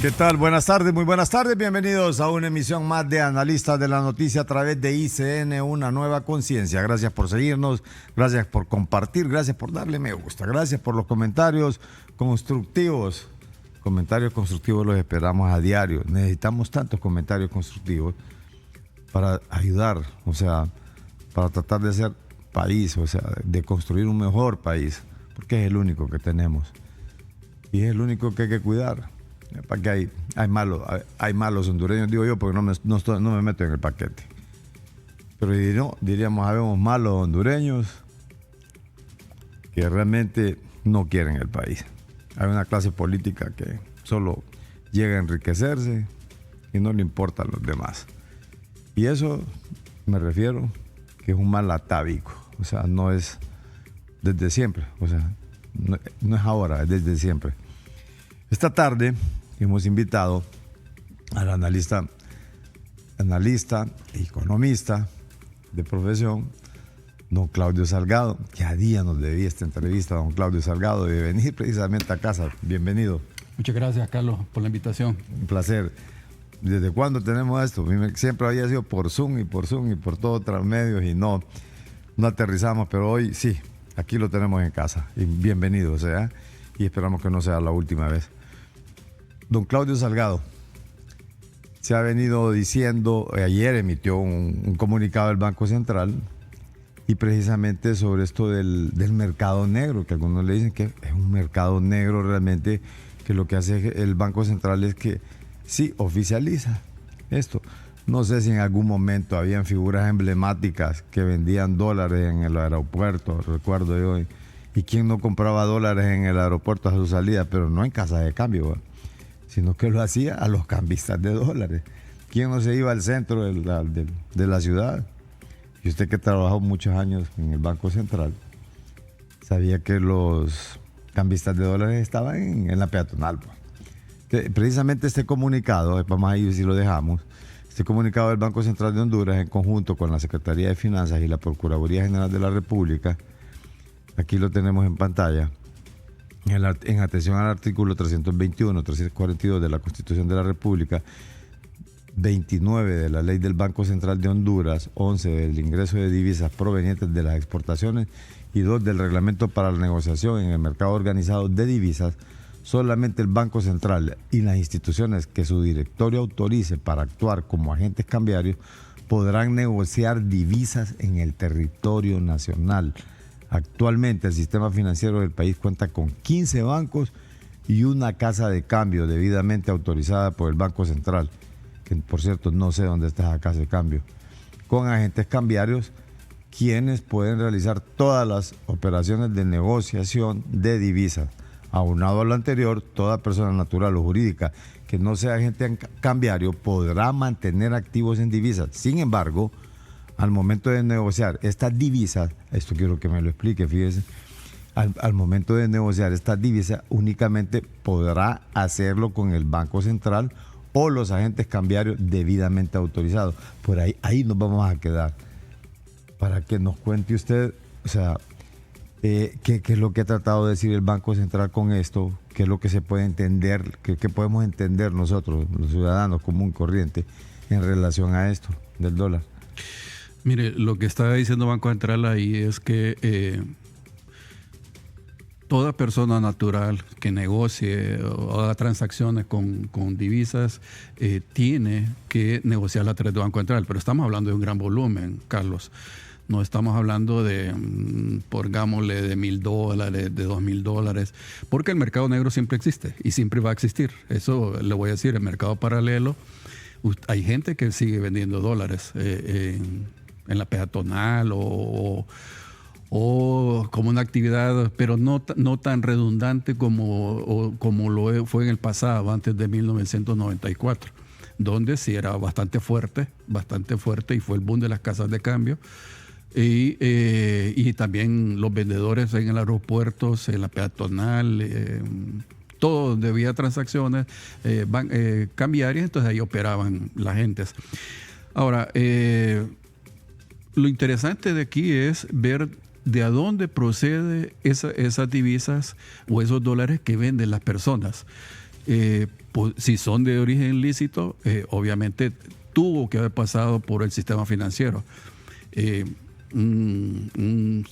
¿Qué tal? Buenas tardes, muy buenas tardes. Bienvenidos a una emisión más de Analistas de la Noticia a través de ICN, una nueva conciencia. Gracias por seguirnos, gracias por compartir, gracias por darle me gusta, gracias por los comentarios constructivos. Comentarios constructivos los esperamos a diario. Necesitamos tantos comentarios constructivos para ayudar, o sea, para tratar de ser país, o sea, de construir un mejor país, porque es el único que tenemos y es el único que hay que cuidar. Para que hay malos hondureños, digo yo, porque no me meto en el paquete. Pero no, diríamos, habemos malos hondureños que realmente no quieren el país. Hay una clase política que solo llega a enriquecerse y no le importa a los demás. Y eso me refiero que es un mal atávico. O sea, no es desde siempre. O sea, no es ahora, es desde siempre. Esta tarde hemos invitado al analista, economista de profesión, don Claudio Salgado, que a día nos debía esta entrevista, don Claudio Salgado, de venir precisamente a casa. Bienvenido. Muchas gracias, Carlos, por la invitación. Un placer. ¿Desde cuándo tenemos esto? Siempre había sido por Zoom y por todos otros medios y no aterrizamos, pero hoy sí, aquí lo tenemos en casa. Y bienvenido sea, y esperamos que no sea la última vez. Don Claudio Salgado, se ha venido diciendo, ayer emitió un comunicado del Banco Central y precisamente sobre esto del mercado negro, que algunos le dicen que es un mercado negro realmente, que lo que hace el Banco Central es que sí oficializa esto. No sé si en algún momento habían figuras emblemáticas que vendían dólares en el aeropuerto, recuerdo yo, y quién no compraba dólares en el aeropuerto a su salida, pero no en casa de cambio, ¿verdad? Sino que lo hacía a los cambistas de dólares. ¿Quién no se iba al centro de la ciudad? Y usted que trabajó muchos años en el Banco Central, sabía que los cambistas de dólares estaban en la peatonal. Precisamente este comunicado, vamos a ir si lo dejamos, este comunicado del Banco Central de Honduras, en conjunto con la Secretaría de Finanzas y la Procuraduría General de la República, aquí lo tenemos en pantalla, en atención al artículo 321, 342 de la Constitución de la República, 29 de la Ley del Banco Central de Honduras, 11 del ingreso de divisas provenientes de las exportaciones y 2 del Reglamento para la negociación en el mercado organizado de divisas, solamente el Banco Central y las instituciones que su directorio autorice para actuar como agentes cambiarios podrán negociar divisas en el territorio nacional. Actualmente el sistema financiero del país cuenta con 15 bancos y una casa de cambio debidamente autorizada por el Banco Central, que por cierto no sé dónde está esa casa de cambio, con agentes cambiarios quienes pueden realizar todas las operaciones de negociación de divisas. Aunado a lo anterior, toda persona natural o jurídica que no sea agente cambiario podrá mantener activos en divisas. Sin embargo, al momento de negociar estas divisas, esto quiero que me lo explique, fíjese, al momento de negociar estas divisas únicamente podrá hacerlo con el Banco Central o los agentes cambiarios debidamente autorizados. Por ahí nos vamos a quedar. Para que nos cuente usted, o sea, qué es lo que ha tratado de decir el Banco Central con esto, qué es lo que se puede entender, qué podemos entender nosotros, los ciudadanos común corriente, en relación a esto del dólar. Mire, lo que está diciendo Banco Central ahí es que toda persona natural que negocie o haga transacciones con divisas tiene que negociarla a través de Banco Central. Pero estamos hablando de un gran volumen, Carlos. No estamos hablando de, pongámosle, de $1,000, de $2,000, porque el mercado negro siempre existe y siempre va a existir. Eso le voy a decir, el mercado paralelo, hay gente que sigue vendiendo dólares en la peatonal o como una actividad, pero no tan redundante como lo fue en el pasado, antes de 1994, donde sí era bastante fuerte y fue el boom de las casas de cambio. Y también los vendedores en el aeropuerto, en la peatonal, todo donde había transacciones cambiarias, entonces ahí operaban las gentes. Ahora, lo interesante de aquí es ver de a dónde procede esas divisas o esos dólares que venden las personas. si son de origen ilícito, obviamente tuvo que haber pasado por el sistema financiero.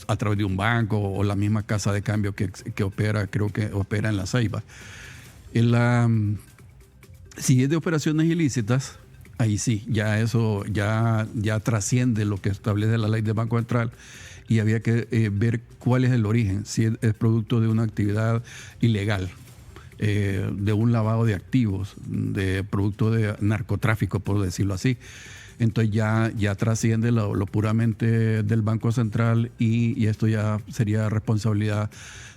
A través de un banco o la misma casa de cambio que opera, creo que opera en La Ceiba. Si es de operaciones ilícitas, ahí sí, ya eso ya trasciende lo que establece la ley del Banco Central, y había que ver cuál es el origen, si es producto de una actividad ilegal, de un lavado de activos, de producto de narcotráfico, por decirlo así. Entonces ya trasciende lo puramente del Banco Central, y esto ya sería responsabilidad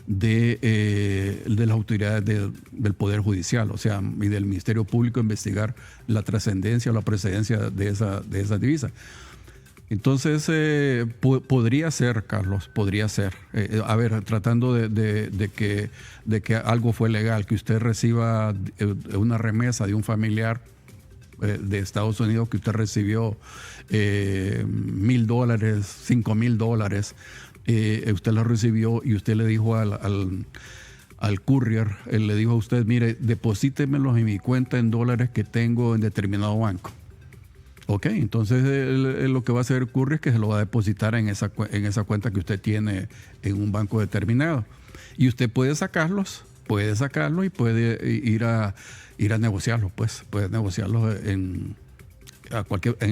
de las autoridades del Poder Judicial, o sea, y del Ministerio Público, investigar la trascendencia o la precedencia de esa divisa. Entonces, podría ser, Carlos, podría ser. A ver, tratando de que algo fue legal, que usted reciba una remesa de un familiar de Estados Unidos, que usted recibió $1,000, $5,000, usted lo recibió y usted le dijo al courier, él le dijo a usted, mire, deposítemelos en mi cuenta en dólares que tengo en determinado banco. Ok, entonces lo que va a hacer el courier es que se lo va a depositar en esa cuenta que usted tiene en un banco determinado. Y usted puede sacarlo y puede ir a negociarlos, pues. Puede negociarlos en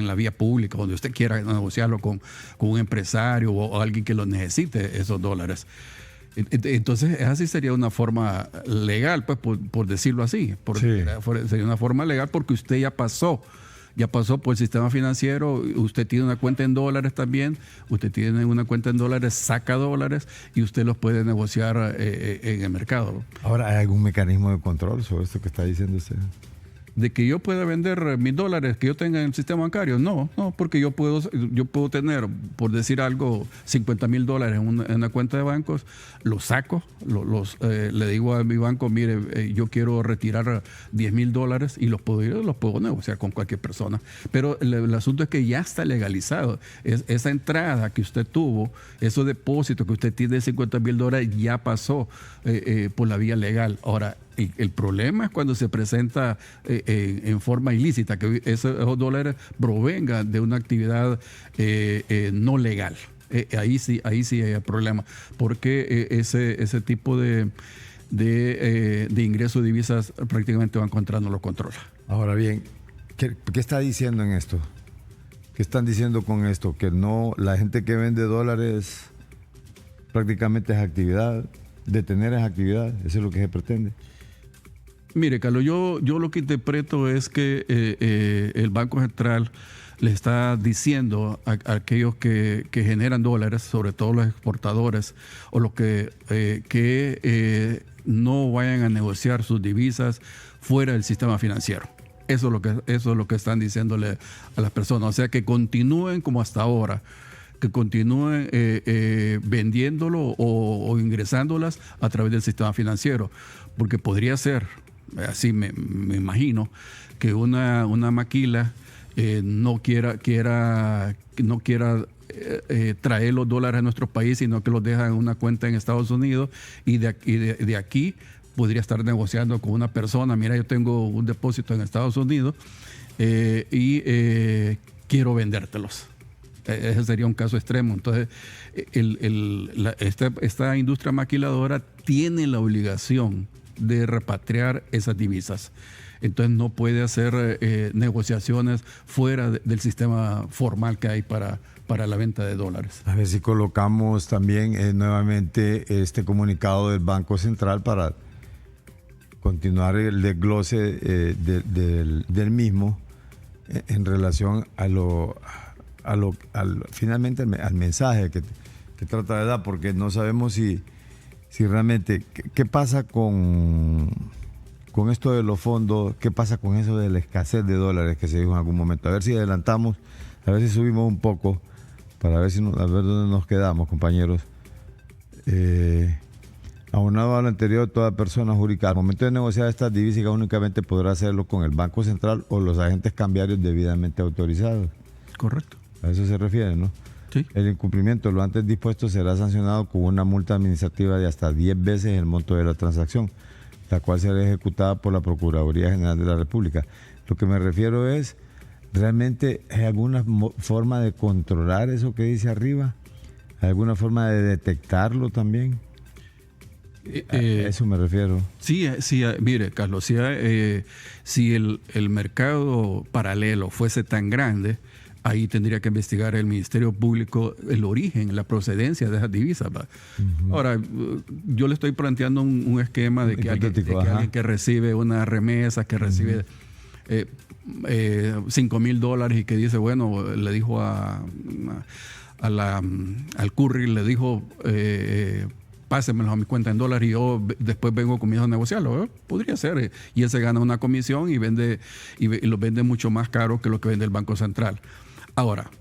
la vía pública, donde usted quiera negociarlo con un empresario o alguien que lo necesite, esos dólares. Entonces, así sería una forma legal, pues, por decirlo así. Sí. Sería una forma legal porque usted ya pasó por el sistema financiero, usted tiene una cuenta en dólares también, saca dólares y usted los puede negociar en el mercado. Ahora, ¿hay algún mecanismo de control sobre esto que está diciendo usted? De que yo pueda vender $1,000 que yo tenga en el sistema bancario, no, porque yo puedo tener, por decir algo, $50,000 en una cuenta de bancos, los saco, le digo a mi banco, mire, yo quiero retirar $10,000 y los puedo negociar con cualquier persona. Pero el asunto es que ya está legalizado. Esa entrada que usted tuvo, esos depósitos que usted tiene de $50,000 ya pasó por la vía legal. Ahora, el problema es cuando se presenta en forma ilícita, que esos dólares provengan de una actividad no legal. Ahí sí hay el problema, porque ese tipo de ingresos de divisas prácticamente Banco Central no lo controla. Ahora bien, ¿qué está diciendo en esto? ¿Qué están diciendo con esto? Que no, la gente que vende dólares prácticamente es actividad, detener es actividad, eso es lo que se pretende. Mire, Carlos, yo lo que interpreto es que el Banco Central le está diciendo a aquellos que generan dólares, sobre todo los exportadores, o los que no vayan a negociar sus divisas fuera del sistema financiero. Eso es lo que están diciéndole a las personas. O sea, que continúen como hasta ahora, que continúen vendiéndolo o ingresándolas a través del sistema financiero. Porque podría ser, así me imagino, que una maquila no quiera traer los dólares a nuestro país, sino que los deja en una cuenta en Estados Unidos, y de aquí podría estar negociando con una persona, mira, yo tengo un depósito en Estados Unidos y quiero vendértelos. Ese sería un caso extremo. Entonces, esta industria maquiladora tiene la obligación de repatriar esas divisas. Entonces no puede hacer negociaciones fuera del sistema formal que hay para la venta de dólares. A ver si colocamos también nuevamente este comunicado del Banco Central para continuar el desglose del mismo en relación finalmente al mensaje que trata de dar, porque no sabemos si realmente qué pasa con esto de los fondos, qué pasa con eso de la escasez de dólares que se dijo en algún momento. A ver si adelantamos, a ver si subimos un poco para ver dónde nos quedamos, compañeros. Aunado a lo anterior, toda persona jurídica al momento de negociar estas divisas únicamente podrá hacerlo con el Banco Central o los agentes cambiarios debidamente autorizados. Correcto. A eso se refiere, ¿no? Sí. El incumplimiento de lo antes dispuesto será sancionado con una multa administrativa de hasta 10 veces el monto de la transacción. la cual será ejecutada por la Procuraduría General de la República. Lo que me refiero es, ¿realmente hay alguna forma de controlar eso que dice arriba? ¿Hay alguna forma de detectarlo también? A eso me refiero. Sí, mire, Carlos, si el mercado paralelo fuese tan grande, ahí tendría que investigar el Ministerio Público el origen, la procedencia de esas divisas. Uh-huh. Ahora, yo le estoy planteando un esquema de que, alguien que recibe una remesa, que recibe $5,000 y que dice, bueno, le dijo al Curry, le dijo... pásenmelo a mi cuenta en dólares y yo después vengo conmigo a negociarlo. Podría ser. Y él se gana una comisión y lo vende mucho más caro que lo que vende el Banco Central. Ahora,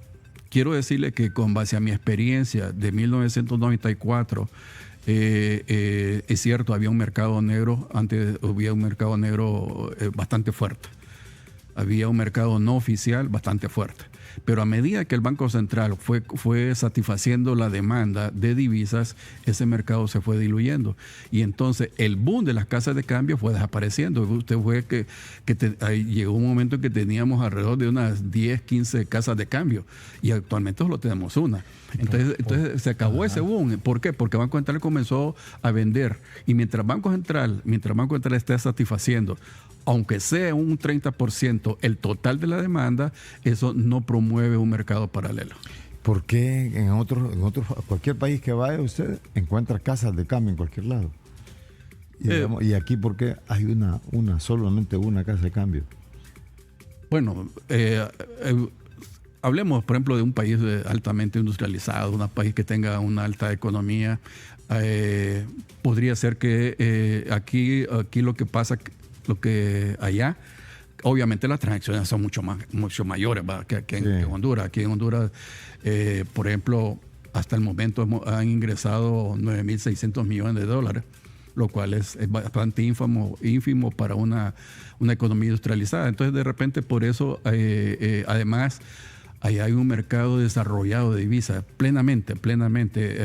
quiero decirle que con base a mi experiencia de 1994, es cierto, había un mercado negro, antes había un mercado negro bastante fuerte. Había un mercado no oficial bastante fuerte. Pero a medida que el Banco Central fue satisfaciendo la demanda de divisas, ese mercado se fue diluyendo. Y entonces el boom de las casas de cambio fue desapareciendo. Usted fue llegó un momento en que teníamos alrededor de unas 10, 15 casas de cambio. Y actualmente solo tenemos una. Entonces se acabó ese boom. ¿Por qué? Porque Banco Central comenzó a vender. Y mientras Banco Central esté satisfaciendo, aunque sea un 30% el total de la demanda, eso no promueve un mercado paralelo. ¿Por qué en cualquier país que vaya usted encuentra casas de cambio en cualquier lado? Y aquí, ¿por qué hay solamente una casa de cambio? Bueno, hablemos, por ejemplo, de un país altamente industrializado, un país que tenga una alta economía. Podría ser que aquí lo que pasa... Lo que allá, obviamente las transacciones son mucho mayores que en Honduras. Aquí en Honduras, por ejemplo, hasta el momento han ingresado $9,600 millones, lo cual es bastante ínfimo para una economía industrializada. Entonces, de repente, por eso, además, ahí hay un mercado desarrollado de divisas plenamente.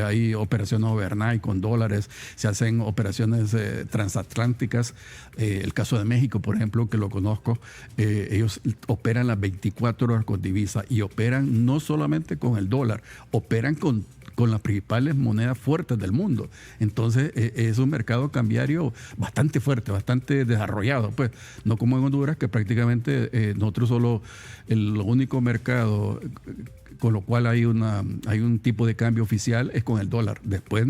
Hay operaciones overnight con dólares, se hacen operaciones transatlánticas. El caso de México, por ejemplo, que lo conozco, ellos operan las 24 horas con divisas y operan no solamente con el dólar, operan con las principales monedas fuertes del mundo. Entonces, es un mercado cambiario bastante fuerte, bastante desarrollado. Pues no como en Honduras, que prácticamente nosotros solo el único mercado con lo cual hay un tipo de cambio oficial es con el dólar. Después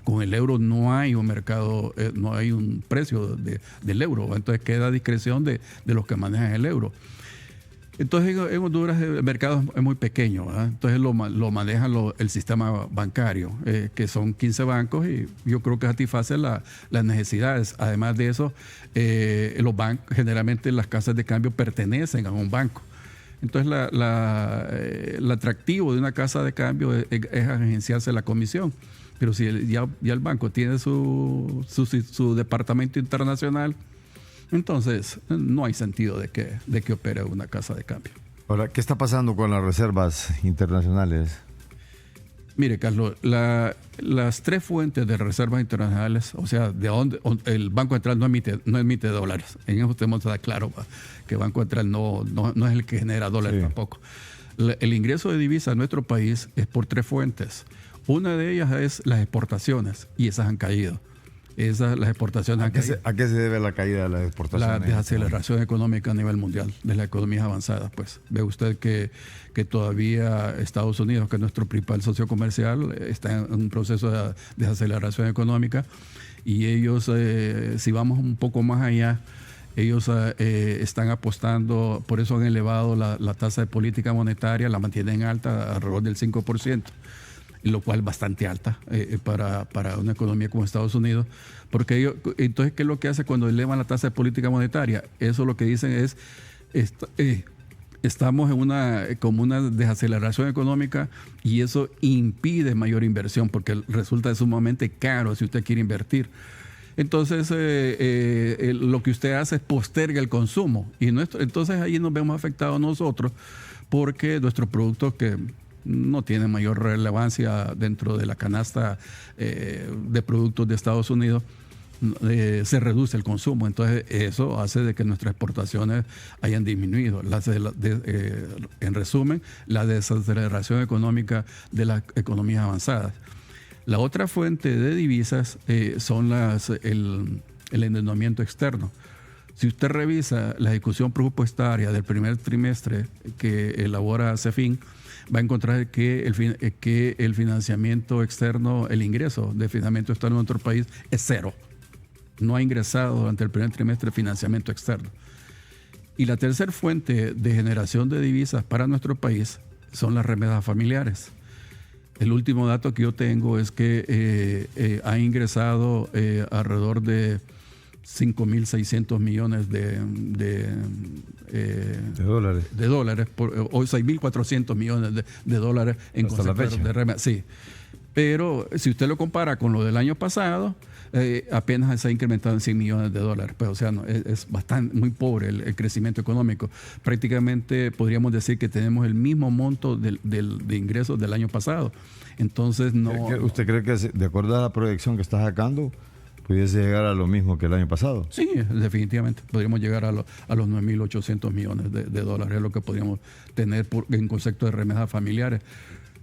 con el euro no hay un mercado, no hay un precio del euro. Entonces queda a discreción de los que manejan el euro. Entonces en Honduras el mercado es muy pequeño, ¿verdad? Entonces lo maneja el sistema bancario, que son 15 bancos, y yo creo que satisface las necesidades. Además de eso, los bancos, generalmente las casas de cambio pertenecen a un banco. Entonces el atractivo de una casa de cambio es agenciarse la comisión. Pero si ya el banco tiene su departamento internacional, entonces no hay sentido de que opere una casa de cambio. Ahora, ¿qué está pasando con las reservas internacionales? Mire, Carlos, las tres fuentes de reservas internacionales, o sea, el Banco Central no emite dólares. En eso tenemos que estar claro, que el Banco Central no es el que genera dólares tampoco. El ingreso de divisas a nuestro país es por tres fuentes. Una de ellas es las exportaciones, y esas han caído. Las exportaciones han caído. ¿A qué se debe la caída de las exportaciones? La desaceleración económica a nivel mundial, de las economías avanzadas. Pues ve usted que todavía Estados Unidos, que es nuestro principal socio comercial, está en un proceso de desaceleración económica, y ellos, si vamos un poco más allá, ellos están apostando, por eso han elevado la tasa de política monetaria, la mantienen alta, alrededor del 5%. Lo cual es bastante alta para una economía como Estados Unidos, porque entonces, ¿qué es lo que hace cuando elevan la tasa de política monetaria? Eso lo que dicen es, estamos como una desaceleración económica, y eso impide mayor inversión, porque resulta sumamente caro si usted quiere invertir. Entonces, lo que usted hace es posterga el consumo, y entonces ahí nos vemos afectados nosotros, porque nuestros productos que no tiene mayor relevancia dentro de la canasta de productos de Estados Unidos, se reduce el consumo. Entonces eso hace de que nuestras exportaciones hayan disminuido. En resumen, la desaceleración económica de las economías avanzadas. La otra fuente de divisas son el endeudamiento externo. Si usted revisa la ejecución presupuestaria del primer trimestre que elabora CEFIN, va a encontrar que el financiamiento externo, el ingreso de financiamiento externo en nuestro país es cero. No ha ingresado durante el primer trimestre financiamiento externo. Y la tercera fuente de generación de divisas para nuestro país son las remesas familiares. El último dato que yo tengo es que ha ingresado alrededor de 5.600 millones de dólares. De dólares, o 6.400 millones de dólares en concepto de remesas. Sí. Pero si usted lo compara con lo del año pasado, apenas se ha incrementado en 100 millones de dólares. Pues, o sea, es bastante, muy pobre el crecimiento económico. Prácticamente podríamos decir que tenemos el mismo monto de ingresos del año pasado. Entonces, no. ¿Usted cree que, de acuerdo a la proyección que está sacando, pudiese llegar a lo mismo que el año pasado? Sí, definitivamente. Podríamos llegar a los 9.800 millones de dólares, es lo que podríamos tener en concepto de remesas familiares.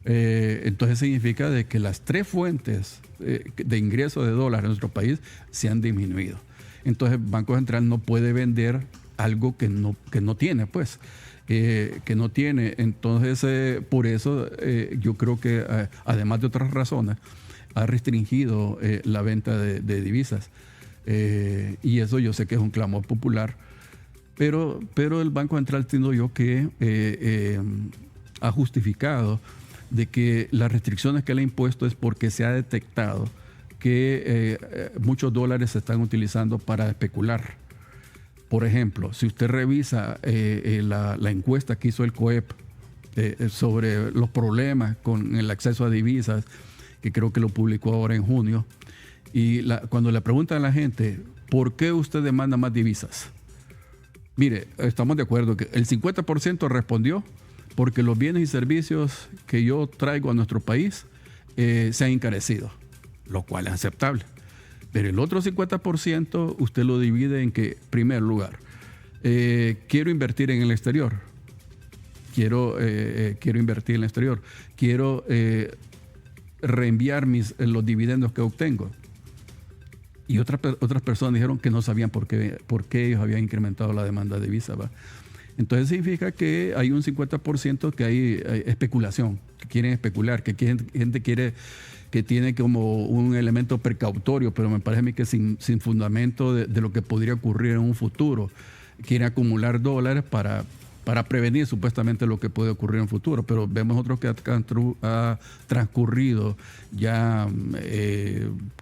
Entonces significa de que las tres fuentes de ingresos de dólares en nuestro país se han disminuido. Entonces el Banco Central no puede vender algo que no tiene, pues. Que no tiene. Entonces, por eso yo creo que, además de otras razones, ha restringido la venta de divisas. Y eso yo sé que es un clamor popular. Pero el Banco Central, entiendo yo, que ha justificado de que las restricciones que le ha impuesto es porque se ha detectado que muchos dólares se están utilizando para especular. Por ejemplo, si usted revisa la encuesta que hizo el COEP sobre los problemas con el acceso a divisas, que creo que lo publicó ahora en junio, y cuando le preguntan a la gente, ¿por qué usted demanda más divisas? Mire, estamos de acuerdo que el 50% respondió porque los bienes y servicios que yo traigo a nuestro país se han encarecido, lo cual es aceptable. Pero el otro 50% usted lo divide en que, en primer lugar, quiero invertir en el exterior. Quiero invertir en el exterior. Quiero reenviar los dividendos que obtengo. Y otras personas dijeron que no sabían por qué ellos habían incrementado la demanda de divisa, ¿va? Entonces significa que hay un 50% que hay especulación, que quieren especular, que gente quiere, que tiene como un elemento precautorio, pero me parece a mí que sin fundamento de lo que podría ocurrir en un futuro. Quieren acumular dólares para prevenir supuestamente lo que puede ocurrir en el futuro, pero vemos otros que ha transcurrido ya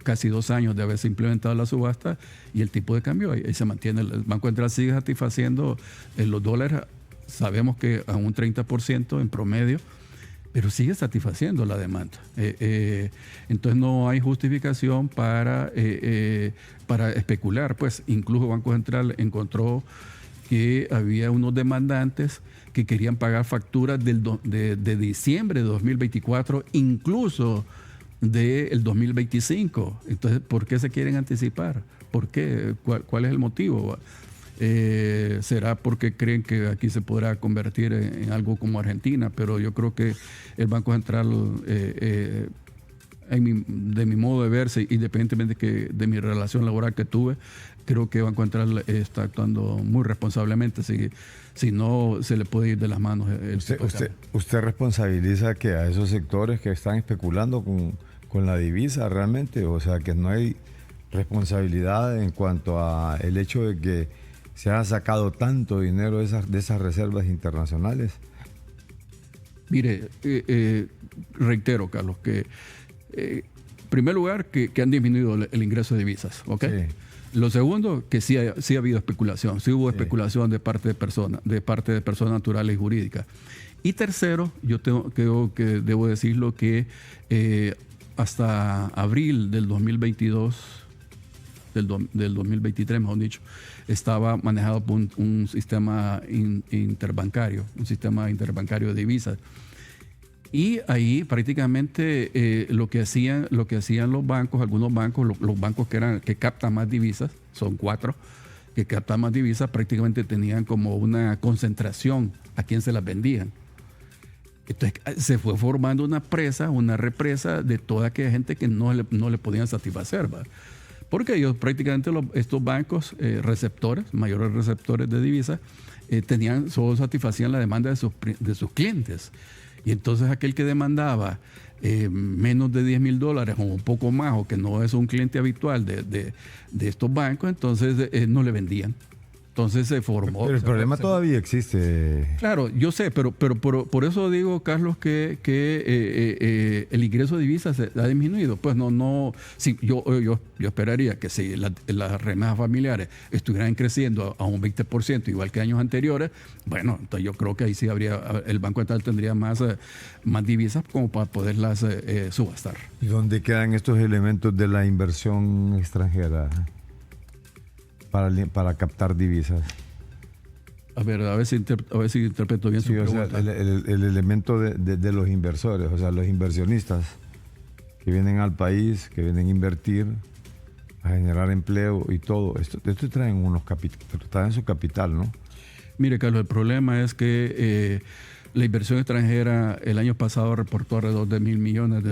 casi 2 años de haberse implementado la subasta y el tipo de cambio ahí se mantiene. El Banco Central sigue satisfaciendo los dólares, sabemos que a un 30% en promedio, pero sigue satisfaciendo la demanda. Entonces no hay justificación para especular. Pues incluso el Banco Central encontró que había unos demandantes que querían pagar facturas de diciembre de 2024, incluso del 2025. Entonces, ¿por qué se quieren anticipar? ¿Por qué? ¿Cuál es el motivo? ¿Será porque creen que aquí se podrá convertir en algo como Argentina? Pero yo creo que el Banco Central, de mi modo de verse, independientemente de mi relación laboral que tuve, creo que Banco Central está actuando muy responsablemente. Si no, se le puede ir de las manos. ¿Usted responsabiliza que a esos sectores que están especulando con la divisa realmente? O sea, que no hay responsabilidad en cuanto a el hecho de que se ha sacado tanto dinero de esas reservas internacionales. Mire, reitero, Carlos, que en primer lugar que han disminuido el ingreso de divisas, ¿ok? Sí. Lo segundo, que sí ha habido especulación, sí hubo especulación de parte de personas naturales y jurídicas. Y tercero, yo creo que debo decirlo que hasta abril del 2022, del 2023, mejor dicho, estaba manejado por un sistema interbancario de divisas. Y ahí prácticamente lo que hacían los bancos, algunos bancos, los bancos que captan más divisas, son 4, que captan más divisas, prácticamente tenían como una concentración a quien se las vendían. Entonces se fue formando una represa de toda aquella gente que no le podían satisfacer, ¿va? Porque ellos prácticamente, estos bancos receptores, mayores receptores de divisas, solo satisfacían la demanda de sus clientes. Y entonces aquel que demandaba menos de $10,000 o un poco más, o que no es un cliente habitual de estos bancos, entonces no le vendían. Entonces se formó. Pero el problema todavía existe. Claro, yo sé, pero por eso digo, Carlos, que el ingreso de divisas ha disminuido. Pues no, sí, yo esperaría que si las remesas familiares estuvieran creciendo a un 20%, igual que años anteriores, bueno, entonces yo creo que ahí sí el Banco Central tendría más divisas como para poderlas subastar. ¿Y dónde quedan estos elementos de la inversión extranjera para captar divisas? A ver si interpreto bien su pregunta. O sea, el elemento de los inversores, o sea, los inversionistas que vienen al país, que vienen a invertir, a generar empleo y todo. Esto traen traen su capital, ¿no? Mire, Carlos, el problema es que la inversión extranjera el año pasado reportó alrededor de $1,000 millones,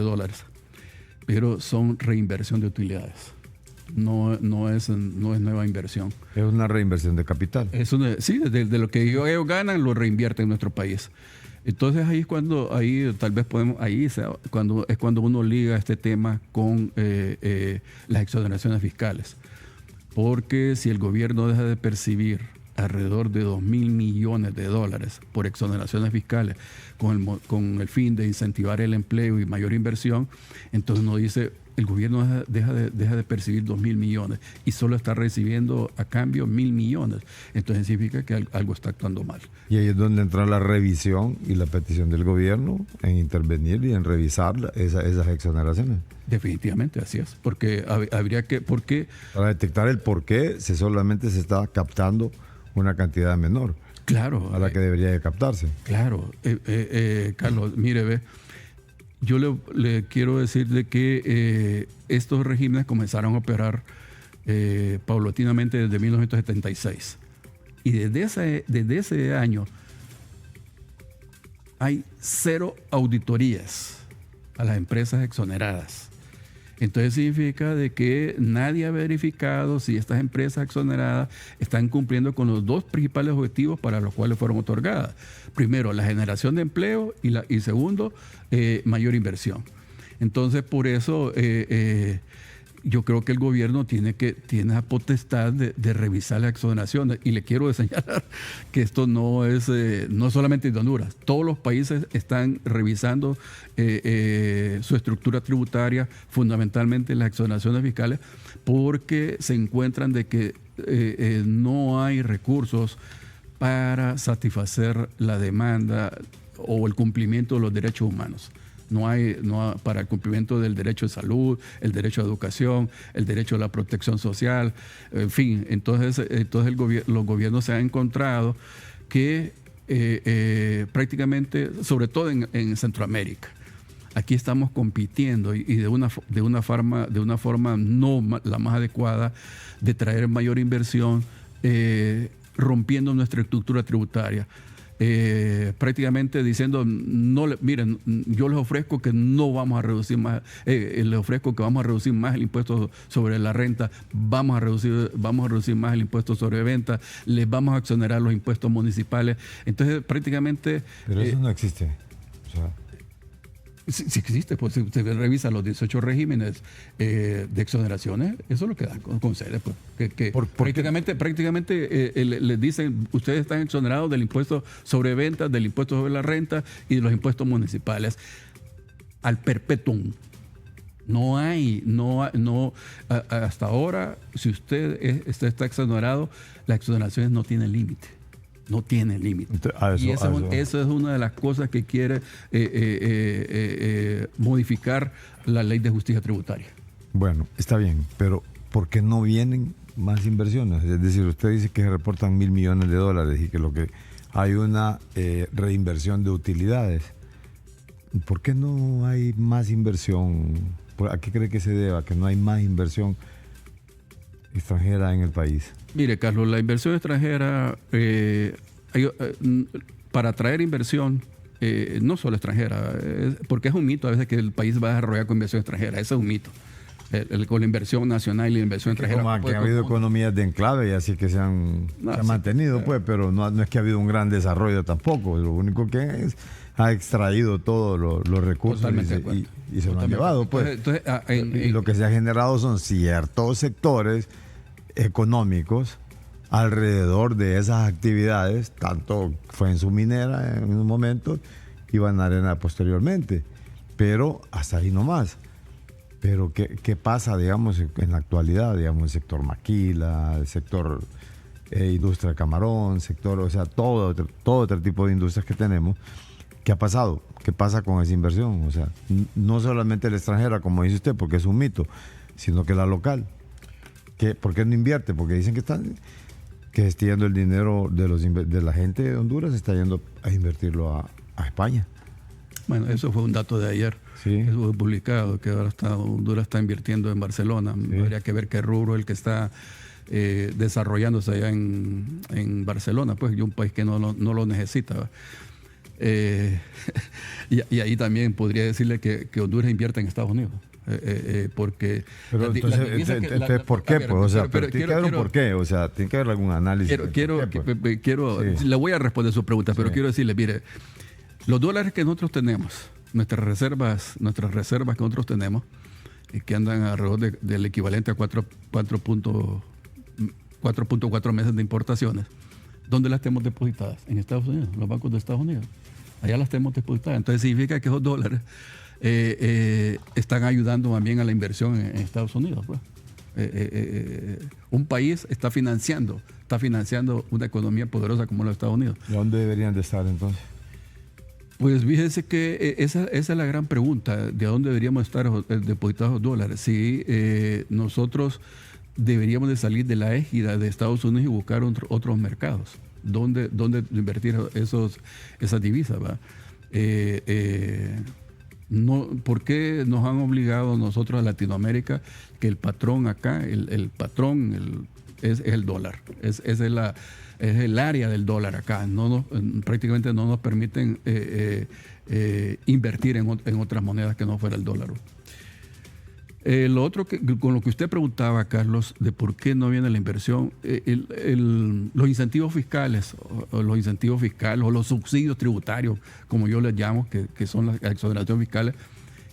pero son reinversión de utilidades. No es nueva inversión. Es una reinversión de capital. Sí, de lo que ellos ganan, lo reinvierten en nuestro país. Entonces ahí es cuando uno liga este tema con las exoneraciones fiscales. Porque si el gobierno deja de percibir alrededor de $2,000 millones por exoneraciones fiscales con el fin de incentivar el empleo y mayor inversión, entonces uno dice, el gobierno deja de percibir $2,000 millones y solo está recibiendo a cambio $1,000 millones. Entonces significa que algo está actuando mal. Y ahí es donde entra la revisión y la petición del gobierno en intervenir y en revisar esas exoneraciones. Definitivamente, así es. Porque habría que... Para detectar el por qué solamente se está captando una cantidad menor. Claro. A la que debería de captarse. Claro. Carlos, mire, ve. Yo le quiero decir de que estos regímenes comenzaron a operar paulatinamente desde 1976. Y desde ese año hay 0 auditorías a las empresas exoneradas. Entonces significa de que nadie ha verificado si estas empresas exoneradas están cumpliendo con los 2 principales objetivos para los cuales fueron otorgadas. Primero, la generación de empleo y segundo, mayor inversión. Entonces, por eso yo creo que el gobierno tiene la potestad de revisar las exoneraciones. Y le quiero señalar que esto no es solamente de Honduras. Todos los países están revisando su estructura tributaria, fundamentalmente las exoneraciones fiscales, porque se encuentran de que no hay recursos para satisfacer la demanda o el cumplimiento de los derechos humanos. No hay para el cumplimiento del derecho de salud, el derecho a educación, el derecho a la protección social, en fin. Entonces los gobiernos se han encontrado que prácticamente, sobre todo en Centroamérica, aquí estamos compitiendo y de una forma no la más adecuada de traer mayor inversión, rompiendo nuestra estructura tributaria. Prácticamente diciendo, miren, yo les ofrezco que no vamos a reducir más, les ofrezco que vamos a reducir más el impuesto sobre la renta, vamos a reducir más el impuesto sobre venta, les vamos a exonerar los impuestos municipales. Entonces prácticamente... Pero eso no existe. O sea, sí existe, pues si usted revisa los 18 regímenes de exoneraciones, eso es lo que da concede, pues, que prácticamente les dicen, ustedes están exonerados del impuesto sobre ventas, del impuesto sobre la renta y de los impuestos municipales al perpetuum. Hasta ahora, si usted está exonerado, las exoneraciones no tienen límite. No tiene límite. Y esa es una de las cosas que quiere modificar la ley de justicia tributaria. Bueno, está bien, pero ¿por qué no vienen más inversiones? Es decir, usted dice que se reportan $1,000 millones y que lo que hay una reinversión de utilidades. ¿por qué no hay más inversión? ¿A qué cree que se deba que no hay más inversión extranjera en el país? Mire, Carlos, la inversión extranjera, para atraer inversión, no solo extranjera, porque es un mito a veces que el país va a desarrollar con inversión extranjera, ese es un mito. Con la inversión nacional y la inversión extranjera. Como que ha habido economías de enclave y así que se han mantenido, pues, pero no es que ha habido un gran desarrollo tampoco. Lo único que ha extraído todos los recursos y se lo han llevado, pues. Y lo que se ha generado son ciertos sectores económicos alrededor de esas actividades, tanto fue en su minera en un momento y Banarena posteriormente, pero hasta ahí nomás. Pero ¿qué pasa, digamos, en la actualidad? Digamos, el sector maquila, el sector industria de camarón, o sea, todo otro tipo de industrias que tenemos. ¿Qué ha pasado? ¿Qué pasa con esa inversión? O sea, no solamente la extranjera, como dice usted, porque es un mito, sino que la local. ¿Por qué no invierte? Porque dicen que se está yendo el dinero de la gente de Honduras, se está yendo a invertirlo a España. Bueno, eso fue un dato de ayer. Sí. Eso fue publicado, que ahora Honduras está invirtiendo en Barcelona. Sí. Habría que ver qué rubro es el que está desarrollándose allá en Barcelona, pues, y un país que no lo necesita. Y ahí también podría decirle que Honduras invierte en Estados Unidos. Porque pero entonces ¿por qué? Pues, o sea, pero tiene que haber un por qué, o sea, tiene que haber algún análisis. Sí. Le voy a responder su pregunta, pero quiero decirle, mire, los dólares que nosotros tenemos, nuestras reservas que nosotros tenemos, que andan alrededor del equivalente a 4.4 meses de importaciones, ¿dónde las tenemos depositadas? En Estados Unidos, en los bancos de Estados Unidos. Allá las tenemos depositadas. Entonces significa que esos dólares están ayudando también a la inversión en Estados Unidos. Pues. Un país está financiando una economía poderosa como los Estados Unidos. ¿Y dónde deberían de estar entonces? Pues fíjense que esa es la gran pregunta, ¿de dónde deberíamos estar depositados los dólares? Si nosotros deberíamos de salir de la égida de Estados Unidos y buscar otros mercados, ¿dónde invertir esas divisas? ¿Va? ¿Por qué nos han obligado nosotros a Latinoamérica que el patrón acá, el patrón es el dólar? Es el área del dólar acá. Prácticamente no nos permiten invertir en otras monedas que no fuera el dólar. Lo otro con lo que usted preguntaba, Carlos, de por qué no viene la inversión, los incentivos fiscales o los subsidios tributarios, como yo les llamo, que son las exoneraciones fiscales,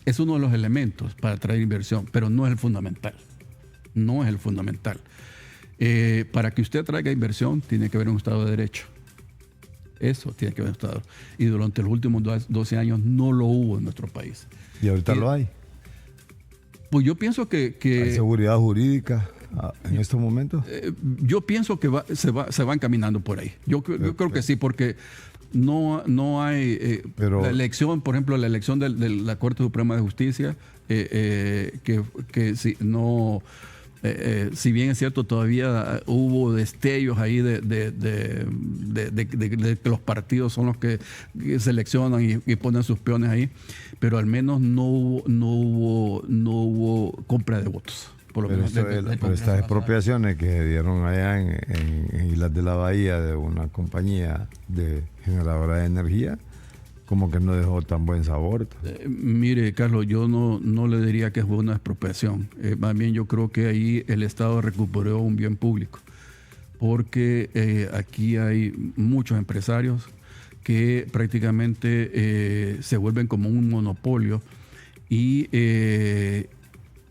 es uno de los elementos para atraer inversión, pero no es el fundamental. No es el fundamental. Para que usted traiga inversión, tiene que haber un Estado de Derecho. Eso tiene que haber un Estado. Y durante los últimos 12 años no lo hubo en nuestro país. ¿Y ahorita lo hay? Pues yo pienso que ¿hay seguridad jurídica en estos momentos? Yo pienso que se va encaminando por ahí. Yo creo que sí, porque no hay la elección, por ejemplo, la elección de la Corte Suprema de Justicia, que si no... si bien es cierto, todavía hubo destellos ahí de que los partidos son los que seleccionan y ponen sus peones ahí, pero al menos no hubo compra de votos. Por lo menos pero estas expropiaciones que se dieron allá en Islas de la Bahía de una compañía generadora de energía, como que no dejó tan buen sabor. Mire, Carlos, yo no le diría que fue una expropiación. Más bien yo creo que ahí el Estado recuperó un bien público, porque aquí hay muchos empresarios que prácticamente se vuelven como un monopolio y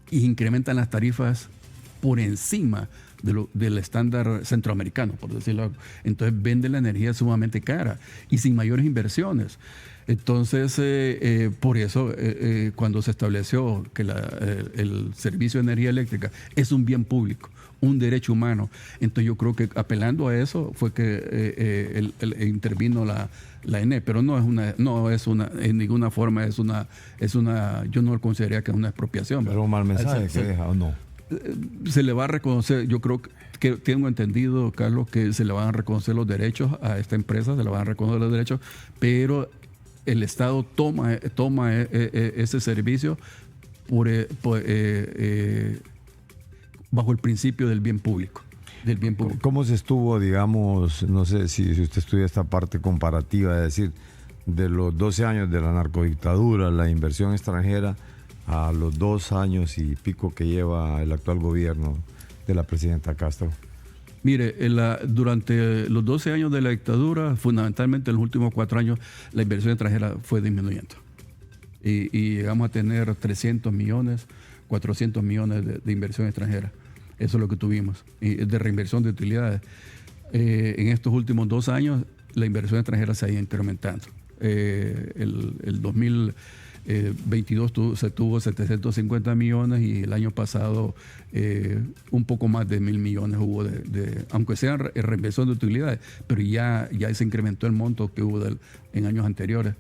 incrementan las tarifas por encima del estándar centroamericano, por decirlo algo. Entonces venden la energía sumamente cara y sin mayores inversiones. Entonces, por eso, cuando se estableció que el servicio de energía eléctrica es un bien público, un derecho humano, entonces yo creo que apelando a eso fue que intervino la ENE, pero no es una en ninguna forma es una yo no lo consideraría que es una expropiación. Pero un mal mensaje que deja, ¿o no? Se le va a reconocer, yo creo que tengo entendido, Carlos, que se le van a reconocer los derechos a esta empresa, se le van a reconocer los derechos, pero el Estado toma ese servicio bajo el principio del bien público. ¿Cómo se estuvo, digamos, no sé si usted estudia esta parte comparativa, es decir, de los 12 años de la narcodictadura, la inversión extranjera, a los 2 años y pico que lleva el actual gobierno de la presidenta Castro? Mire, durante los 12 años de la dictadura, fundamentalmente en los últimos 4 años, la inversión extranjera fue disminuyendo. Y llegamos a tener 300 millones, 400 millones de inversión extranjera. Eso es lo que tuvimos, de reinversión de utilidades. En estos últimos 2 años, la inversión extranjera se ha ido incrementando. El 2022 se tuvo 750 millones y el año pasado un poco más de 1.000 millones hubo, aunque sea reinversión de utilidades, pero ya se incrementó el monto que hubo en años anteriores.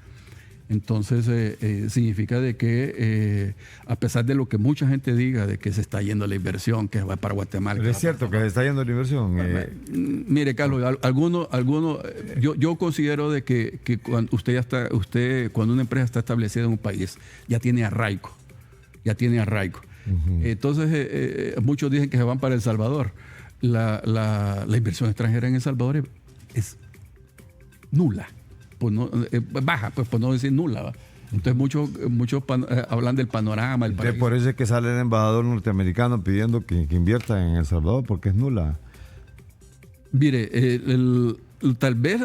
Entonces significa de que a pesar de lo que mucha gente diga de que se está yendo la inversión, que va para Guatemala. ¿Es cierto que se está yendo la inversión? Mire, Carlos, yo considero de que cuando cuando una empresa está establecida en un país, ya tiene arraigo. Uh-huh. Entonces muchos dicen que se van para El Salvador. La inversión extranjera en El Salvador es nula. Baja, pues por no decir nula, ¿va? Entonces muchos hablan del panorama. Por eso es que sale el embajador norteamericano pidiendo que invierta en El Salvador, porque es nula. Mire, tal vez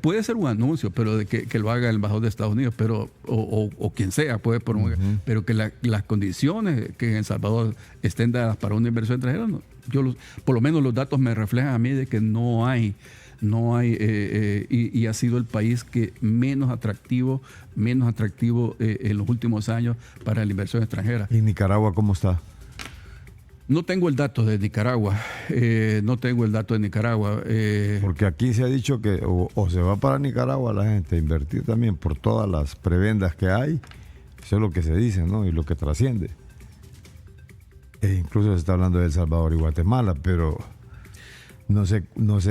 puede ser un anuncio, pero de que lo haga el embajador de Estados Unidos, pero o quien sea, pero que las condiciones que en El Salvador estén dadas para una inversión extranjera, no, por lo menos los datos me reflejan a mí de que no hay, y ha sido el país que menos atractivo en los últimos años para la inversión extranjera. ¿Y Nicaragua cómo está? No tengo el dato de Nicaragua. Porque aquí se ha dicho que o se va para Nicaragua la gente a invertir también por todas las prebendas que hay. Eso es lo que se dice, ¿no? Y lo que trasciende. Incluso se está hablando de El Salvador y Guatemala, pero no sé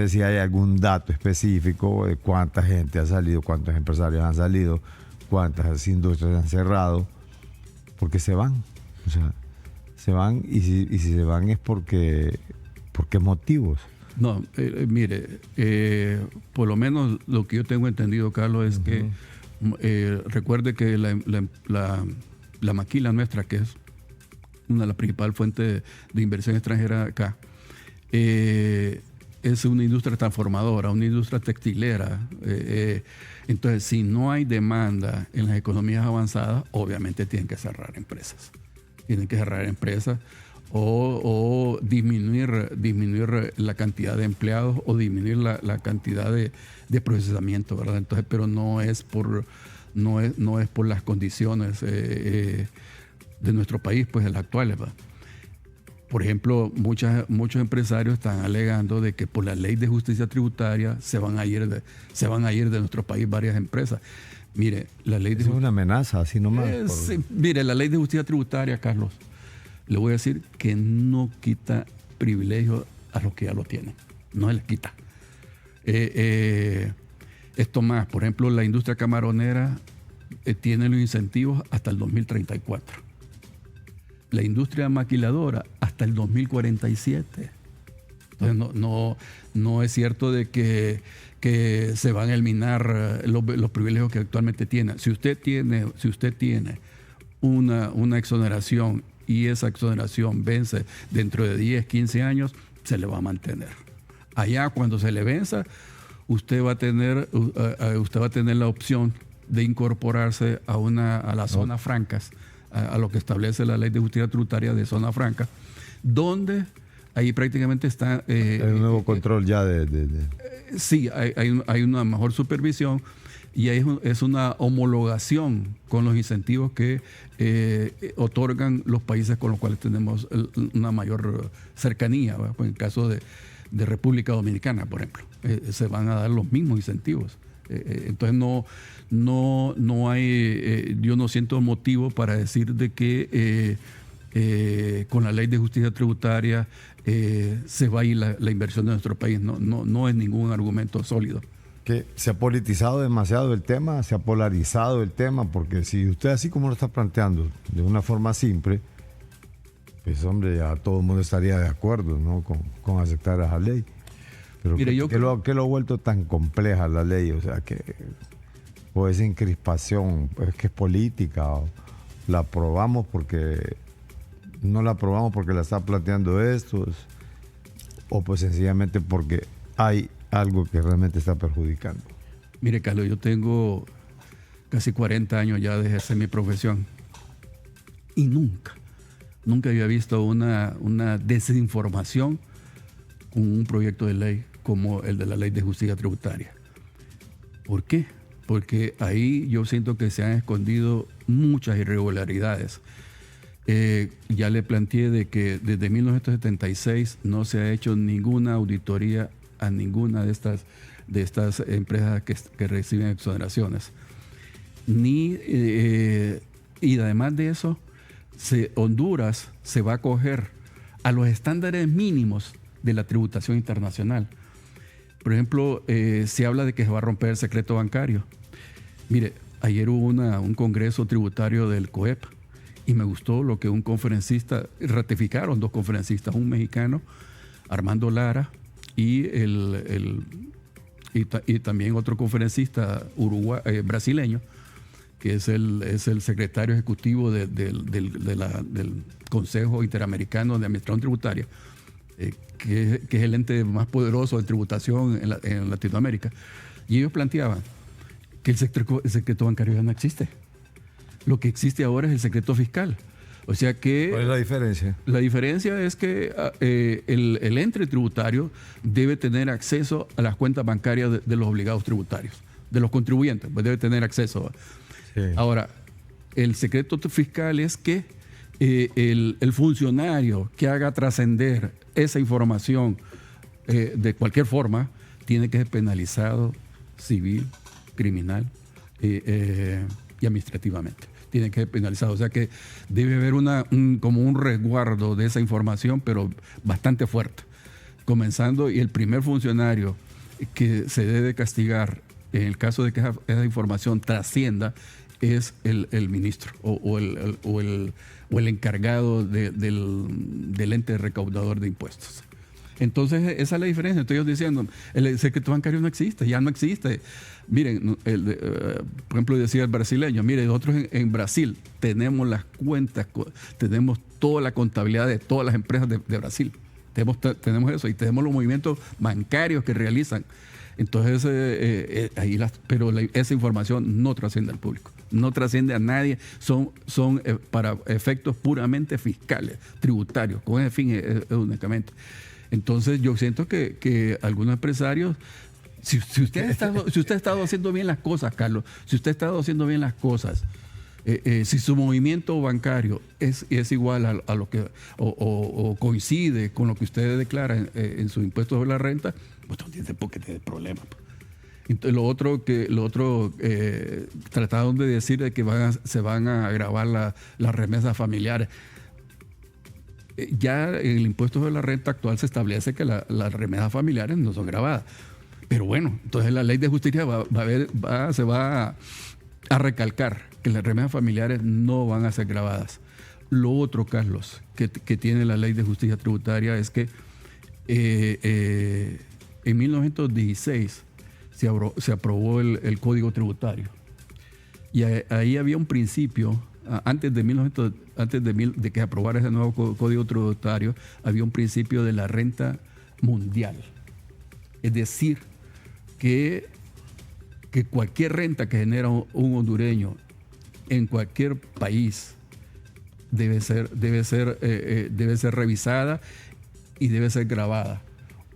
si hay algún dato específico de cuánta gente ha salido, cuántos empresarios han salido, cuántas industrias han cerrado, porque se van. O sea, se van y si se van es ¿por qué motivos? No, mire, por lo menos lo que yo tengo entendido, Carlos, es que recuerde que la maquila nuestra, que es la principal fuente de inversión extranjera acá, es una industria transformadora, una industria textilera. Entonces, si no hay demanda en las economías avanzadas, obviamente tienen que cerrar empresas. O disminuir la cantidad de empleados o disminuir la cantidad de procesamiento, ¿verdad? Entonces, pero no es por las condiciones de nuestro país, pues las actuales, ¿verdad? Por ejemplo, muchos empresarios están alegando de que por la ley de justicia tributaria se van a ir de nuestro país varias empresas. Mire, la ley es una amenaza, así nomás. Sí, mire, la ley de justicia tributaria, Carlos, le voy a decir que no quita privilegios a los que ya lo tienen. No se les quita. Esto más, por ejemplo, la industria camaronera tiene los incentivos hasta el 2034. La industria maquiladora hasta el 2047. Entonces no es cierto de que se van a eliminar los privilegios que actualmente tiene. Si usted tiene una exoneración y esa exoneración vence dentro de 10, 15 años, se le va a mantener. Allá cuando se le venza, usted va a tener la opción de incorporarse a las zonas francas, a lo que establece la ley de justicia tributaria de zona franca, donde ahí prácticamente está... hay un nuevo control ya sí, hay una mejor supervisión y es una homologación con los incentivos que otorgan los países con los cuales tenemos una mayor cercanía, ¿verdad? Pues en el caso de República Dominicana, por ejemplo, se van a dar los mismos incentivos. Entonces no hay, yo no siento motivo para decir de que con la ley de justicia tributaria se va a ir la inversión de nuestro país. No es ningún argumento sólido. que se ha politizado demasiado el tema, se ha polarizado el tema, porque si usted así como lo está planteando, de una forma simple, pues hombre, ya todo el mundo estaría de acuerdo, ¿no? con aceptar esa ley. Pero Mire, ¿qué lo ha vuelto tan compleja la ley? O sea, que pues esa encrispación, pues que es política, o la aprobamos porque no la aprobamos porque la está planteando estos, o pues sencillamente porque hay algo que realmente está perjudicando. Mire, Carlos, yo tengo casi 40 años ya de ejercer mi profesión y nunca había visto una desinformación con un proyecto de ley como el de la Ley de Justicia Tributaria. ¿Por qué? Porque ahí yo siento que se han escondido muchas irregularidades. Ya le planteé de que desde 1976 no se ha hecho ninguna auditoría a ninguna de estas empresas que reciben exoneraciones. Y además de eso, Honduras se va a acoger a los estándares mínimos de la tributación internacional. Por ejemplo, se habla de que se va a romper el secreto bancario. Mire, ayer hubo un congreso tributario del COEP y me gustó lo que un conferencista, ratificaron dos conferencistas, un mexicano, Armando Lara, y también otro conferencista brasileño, que es el secretario ejecutivo del Consejo Interamericano de Administración Tributaria, que es el ente más poderoso de tributación en Latinoamérica. Y ellos planteaban que el secreto bancario ya no existe. Lo que existe ahora es el secreto fiscal. O sea que... ¿Cuál es la diferencia? La diferencia es que el ente tributario debe tener acceso a las cuentas bancarias de los obligados tributarios, de los contribuyentes, pues debe tener acceso. Sí. Ahora, el secreto fiscal es que el funcionario que haga trascender esa información de cualquier forma tiene que ser penalizado civil, criminal y administrativamente. Tiene que ser penalizado. O sea que debe haber como un resguardo de esa información, pero bastante fuerte. Comenzando, y el primer funcionario que se debe castigar en el caso de que esa información trascienda es el ministro o el encargado del ente recaudador de impuestos. Entonces, esa es la diferencia. Estoy diciendo, el secreto bancario no existe, ya no existe. Miren, por ejemplo, decía el brasileño, mire, nosotros en Brasil tenemos las cuentas, tenemos toda la contabilidad de todas las empresas de Brasil. Tenemos eso y tenemos los movimientos bancarios que realizan. Entonces, pero esa información no trasciende al público, no trasciende a nadie, son para efectos puramente fiscales, tributarios, con ese fin únicamente. Entonces yo siento que algunos empresarios, si usted ha estado haciendo bien las cosas, Carlos, si usted ha estado haciendo bien las cosas, si su movimiento bancario es igual a lo que o coincide con lo que usted declara en sus impuestos sobre la renta, pues no tiene por qué tener problemas. Entonces, lo otro trataron de decir de que se van a agravar las remesas familiares. Ya en el impuesto sobre la renta actual se establece que las remesas familiares no son gravadas. Pero bueno, entonces la ley de justicia se va a recalcar que las remesas familiares no van a ser gravadas. Lo otro, Carlos, que tiene la ley de justicia tributaria es que en 1916 se aprobó el Código Tributario. Y ahí había un principio, antes de que aprobara ese nuevo Código Tributario, había un principio de la renta mundial. Es decir, que cualquier renta que genera un hondureño en cualquier país debe ser revisada y debe ser gravada.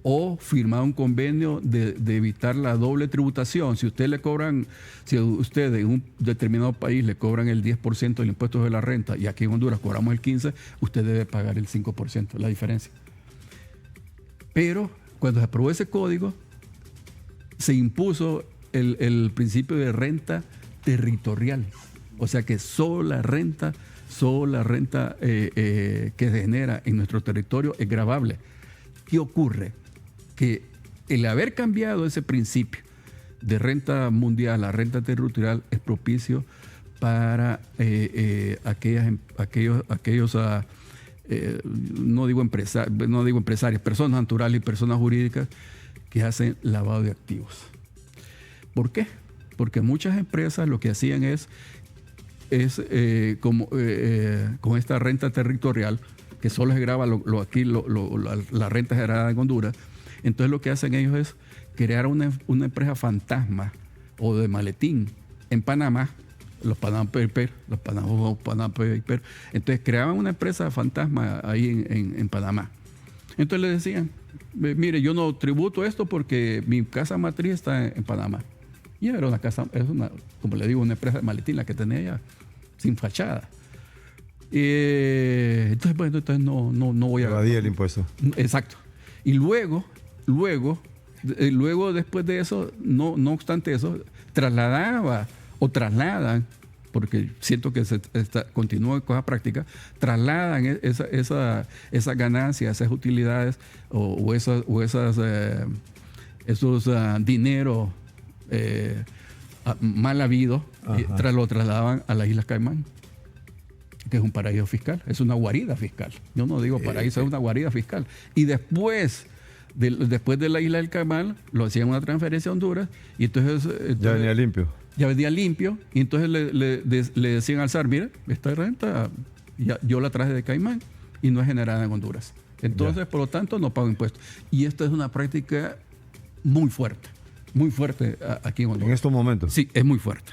O firmar un convenio de evitar la doble tributación. Si usted en un determinado país le cobran el 10% del impuesto de la renta y aquí en Honduras cobramos el 15%, usted debe pagar el 5%, la diferencia. Pero cuando se aprobó ese código, se impuso el principio de renta territorial. O sea que solo la renta que se genera en nuestro territorio es gravable. ¿Qué ocurre? Que el haber cambiado ese principio de renta mundial a renta territorial es propicio para aquellos no digo empresarios, personas naturales y personas jurídicas que hacen lavado de activos. ¿Por qué? Porque muchas empresas lo que hacían es con esta renta territorial, que solo se graba la renta generada en Honduras, entonces lo que hacen ellos es crear una empresa fantasma o de maletín en Panamá, los Panama Papers, entonces creaban una empresa fantasma ahí en Panamá. Entonces le decían, mire, yo no tributo esto porque mi casa matriz está en Panamá. Y era una casa, como le digo, una empresa de maletín la que tenía ella, sin fachada. Entonces, bueno, no voy a... Evadía el impuesto. Exacto. Y luego, después de eso, no obstante eso, trasladan, porque siento que continúa con esa práctica, trasladan esas ganancias, esas utilidades esos dineros mal habidos, lo trasladaban a las Islas Caimán, que es un paraíso fiscal, es una guarida fiscal. Yo no digo paraíso, es una guarida fiscal. Y después de la Isla del Caimán, lo hacían una transferencia a Honduras, y entonces ya venía limpio. Ya venía limpio, y entonces le decían al SAR, mire, esta renta yo la traje de Caimán y no es generada en Honduras. Entonces, por lo tanto, no pago impuestos. Y esto es una práctica muy fuerte aquí en Honduras. En estos momentos. Sí, es muy fuerte,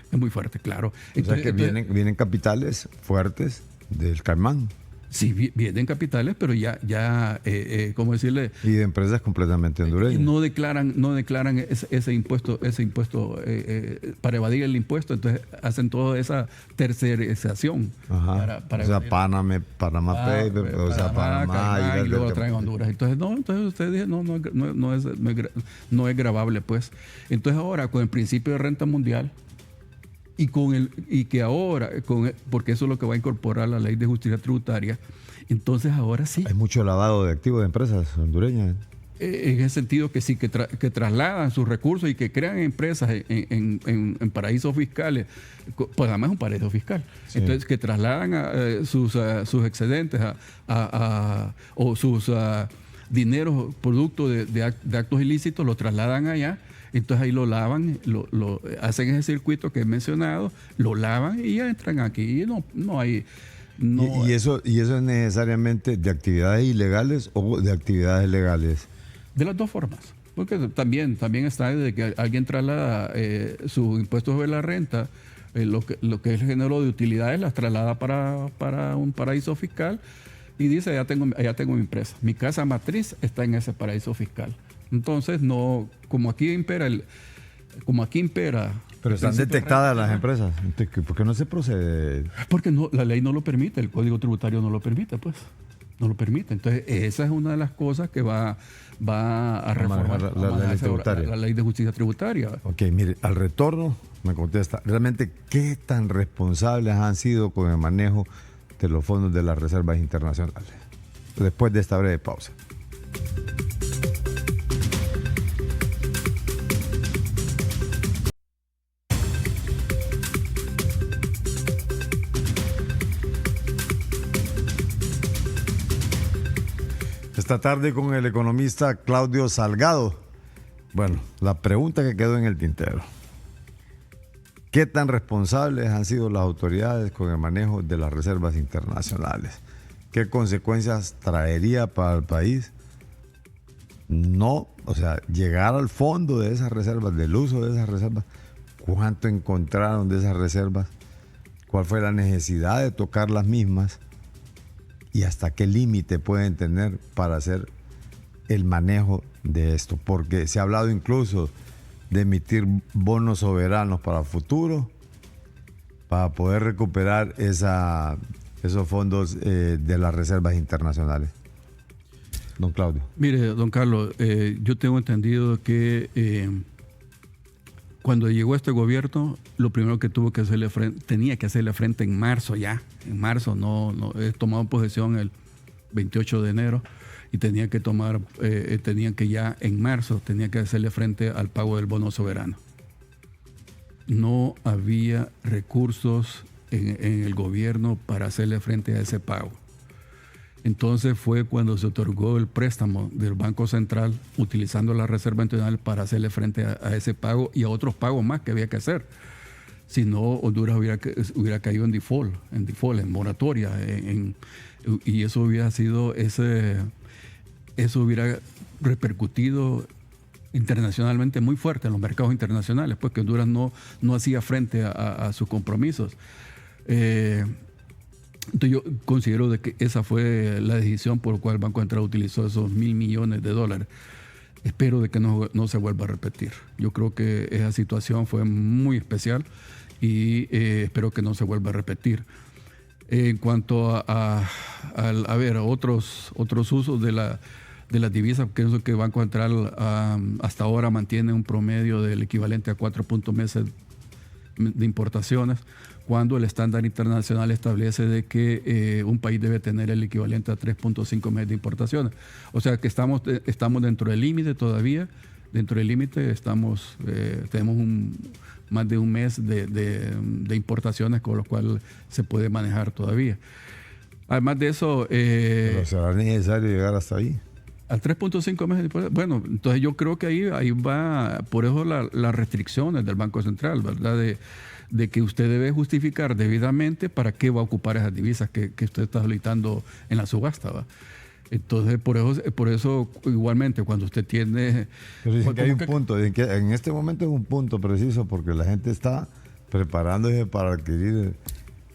claro. Entonces, o sea que vienen capitales fuertes del Caimán. Sí, vienen capitales, pero ¿cómo decirle? Y de empresas completamente hondureñas. No declaran ese impuesto para evadir el impuesto, entonces hacen toda esa tercerización. Para o sea, Panama Paper, o sea, Panamá y luego lo traen a Honduras. Entonces usted dice, no es gravable, pues. Entonces ahora, con el principio de renta mundial, porque eso es lo que va a incorporar la ley de justicia tributaria, entonces ahora sí. Hay mucho lavado de activos de empresas hondureñas. En ese sentido que sí, que trasladan sus recursos y que crean empresas en paraísos fiscales. Pues además es un paraíso fiscal. Sí. Entonces, que trasladan sus excedentes o sus dineros producto de actos ilícitos, lo trasladan allá. Entonces ahí lo lavan, hacen ese circuito que he mencionado, lo lavan y ya entran aquí. Y no hay... ¿Y eso es necesariamente de actividades ilegales o de actividades legales? De las dos formas. Porque también está de que alguien traslada sus impuestos sobre la renta, lo que es el género de utilidades, las traslada para un paraíso fiscal y dice, allá tengo mi empresa. Mi casa matriz está en ese paraíso fiscal. Entonces, como aquí impera... Pero están detectadas las empresas. ¿Por qué no se procede? Porque la ley no lo permite, el Código Tributario no lo permite, pues. No lo permite. Entonces, esa es una de las cosas que va a reformar la ley de justicia tributaria. Ok, mire, al retorno me contesta, realmente, ¿qué tan responsables han sido con el manejo de los fondos de las reservas internacionales? Después de esta breve pausa. Esta tarde con el economista Claudio Salgado. Bueno, la pregunta que quedó en el tintero. ¿Qué tan responsables han sido las autoridades con el manejo de las reservas internacionales? ¿Qué consecuencias traería para el país? Llegar al fondo de esas reservas, del uso de esas reservas. ¿Cuánto encontraron de esas reservas? ¿Cuál fue la necesidad de tocar las mismas? ¿Y hasta qué límite pueden tener para hacer el manejo de esto? Porque se ha hablado incluso de emitir bonos soberanos para el futuro, para poder recuperar esos fondos de las reservas internacionales. Don Claudio. Mire, don Carlos, yo tengo entendido que cuando llegó este gobierno, lo primero que tenía que hacerle frente en marzo ya. En marzo, he tomado posesión el 28 de enero y tenían que ya en marzo, tenía que hacerle frente al pago del bono soberano. no había recursos en el gobierno para hacerle frente a ese pago. Entonces fue cuando se otorgó el préstamo del Banco Central utilizando la Reserva Internacional para hacerle frente a ese pago y a otros pagos más que había que hacer. Si no, Honduras hubiera caído en default, en moratoria, y eso hubiera sido eso hubiera repercutido internacionalmente muy fuerte en los mercados internacionales, pues que Honduras no hacía frente a sus compromisos. Entonces yo considero de que esa fue la decisión por la cual el Banco Central utilizó esos $1,000 millones. Espero de que no se vuelva a repetir. Yo creo que esa situación fue muy especial y espero que no se vuelva a repetir. En cuanto a otros usos de las divisas, pienso que el Banco Central hasta ahora mantiene un promedio del equivalente a 4 meses de importaciones, cuando el estándar internacional establece de que un país debe tener el equivalente a 3.5 meses de importaciones. O sea que estamos dentro del límite todavía. Dentro del límite tenemos más de un mes de importaciones, con lo cual se puede manejar todavía. Además de eso... ¿Pero será necesario llegar hasta ahí? Al 3.5 meses de importaciones. Bueno, entonces yo creo que ahí va, por eso las restricciones del Banco Central, ¿verdad? De que usted debe justificar debidamente para qué va a ocupar esas divisas que usted está solicitando en la subasta, ¿va? Entonces, por eso igualmente, cuando usted tiene... Pero dicen que hay un punto, en este momento es un punto preciso, porque la gente está preparándose para adquirir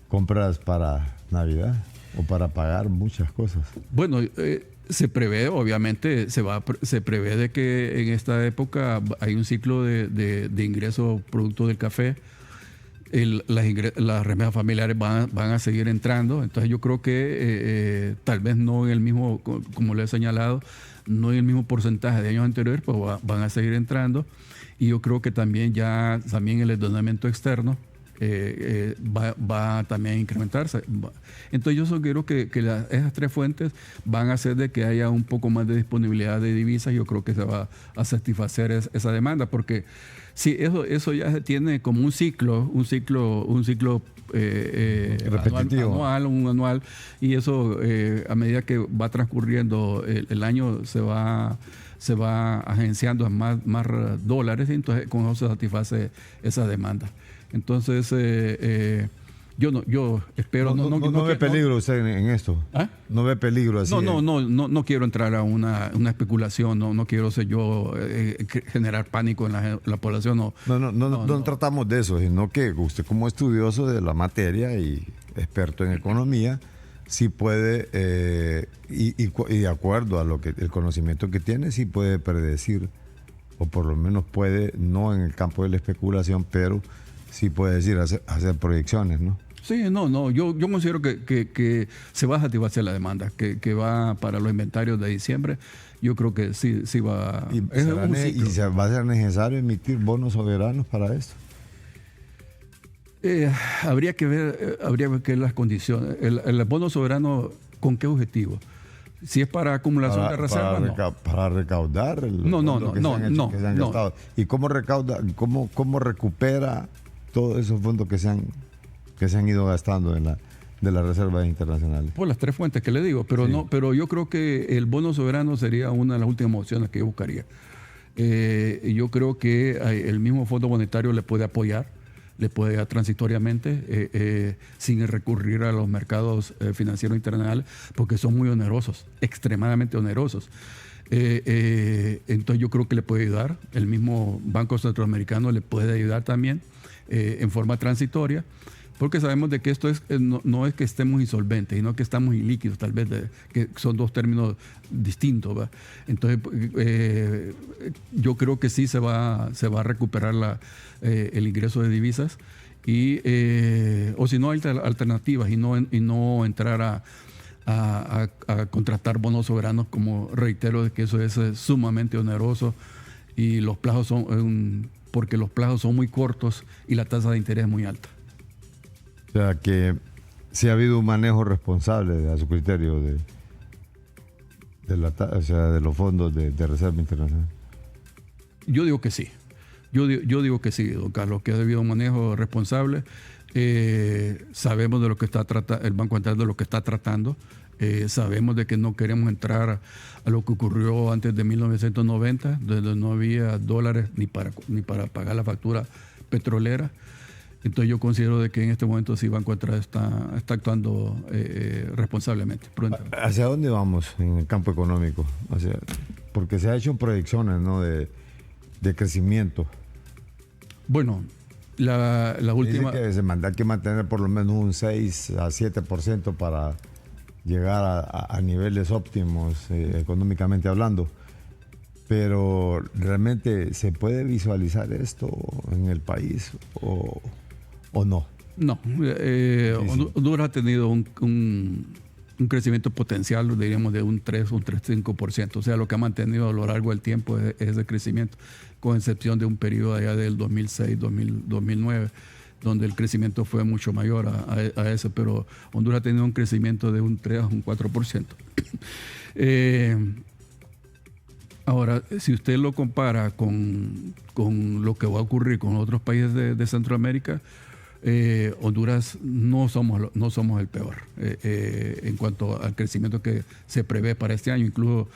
compras para Navidad o para pagar muchas cosas. Bueno, se prevé, obviamente, se prevé de que en esta época hay un ciclo de ingresos producto del café. Las remesas familiares van a seguir entrando. Entonces yo creo que tal vez no en el mismo, como le he señalado, no en el mismo porcentaje de años anteriores, pues van a seguir entrando. Y yo creo que también el endeudamiento externo va también a incrementarse. Entonces yo sugiero que esas tres fuentes van a hacer de que haya un poco más de disponibilidad de divisas. Yo creo que se va a satisfacer esa demanda, porque sí, eso ya se tiene como un ciclo repetitivo, anual, y eso a medida que va transcurriendo el año se va agenciando más dólares, y entonces con eso se satisface esa demanda. Entonces yo espero... ¿No ve peligro usted en esto? ¿Ah? ¿No ve peligro así? No quiero entrar a una especulación, no quiero ser yo generar pánico en la población. No tratamos de eso, sino que usted, como estudioso de la materia y experto en economía, sí puede, y de acuerdo a el conocimiento que tiene, sí puede predecir, o por lo menos puede, no en el campo de la especulación, pero sí puede decir, hacer proyecciones, ¿no? Sí, yo considero que se va a satisfacer la demanda, que va para los inventarios de diciembre. Yo creo que sí va. ¿Y se va a ser necesario emitir bonos soberanos para esto? Habría que ver las condiciones. El bono soberano, ¿con qué objetivo? Si es para acumulación de reservas, para recaudar no. ¿Y cómo recauda, cómo recupera todos esos fondos que se han ido gastando de las reservas internacionales? Por las tres fuentes que le digo, pero sí. Pero yo creo que el bono soberano sería una de las últimas opciones que yo buscaría. Yo creo que el mismo Fondo Monetario le puede apoyar transitoriamente sin recurrir a los mercados financieros internacionales, porque son muy onerosos, extremadamente onerosos. Entonces yo creo que le puede ayudar. El mismo Banco Centroamericano le puede ayudar también en forma transitoria, porque sabemos de que esto no es que estemos insolventes, sino que estamos ilíquidos, tal vez, que son dos términos distintos, ¿va? Entonces yo creo que sí se va a recuperar el ingreso de divisas, o si no hay alternativas, y no entrar a contratar bonos soberanos, como reitero, de que eso es sumamente oneroso, y los plazos porque los plazos son muy cortos y la tasa de interés es muy alta. O sea que sí ha habido un manejo responsable a su criterio de los fondos de reserva internacional. Yo digo que sí. Yo digo que sí, don Carlos, que ha debido un manejo responsable. Sabemos de lo que está tratando, el Banco Central de lo que está tratando. Sabemos de que no queremos entrar a lo que ocurrió antes de 1990, donde no había dólares ni para pagar la factura petrolera. Entonces yo considero de que en este momento sí Banco Central está actuando responsablemente. ¿Hacia dónde vamos en el campo económico? Porque se ha hecho proyecciones, ¿no?, de crecimiento. Bueno, la última... Dice que se hay que mantener por lo menos un 6 a 7% para llegar a niveles óptimos económicamente hablando. Pero ¿realmente se puede visualizar esto en el país o no? No. Honduras ha tenido un crecimiento potencial, diríamos, de un 3,5%. O sea, lo que ha mantenido a lo largo del tiempo es ese crecimiento, con excepción de un periodo allá del 2006, 2009, donde el crecimiento fue mucho mayor a eso, pero Honduras ha tenido un crecimiento de un 3 a un 4%. Ahora, si usted lo compara con lo que va a ocurrir con otros países de Centroamérica, Honduras no somos el peor en cuanto al crecimiento que se prevé para este año. Incluso